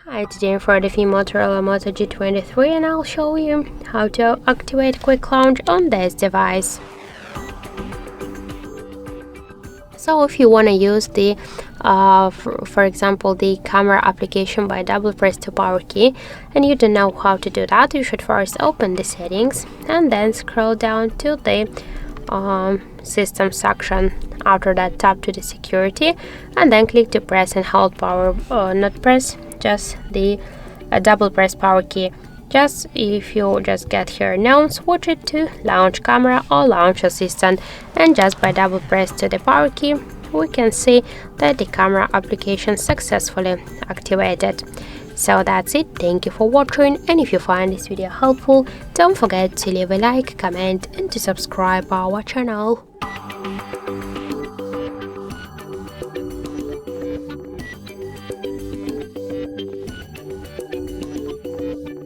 Hi, today I'm for the Motorola Moto G23 and I'll show you how to activate quick launch on this device. So if you want to use the, for example, the camera application by double press the power key and you don't know how to do that, you should first open the settings and then scroll down to the system section. After that, tap to the security and then click to press and hold power, not press, just the double press power key. Just if you just get here now, switch it to launch camera or launch assistant, and just by double press to the power key we can see that the camera application successfully activated. So that's it. Thank you for watching, and if you find this video helpful, don't forget to leave a like, comment and to subscribe our channel.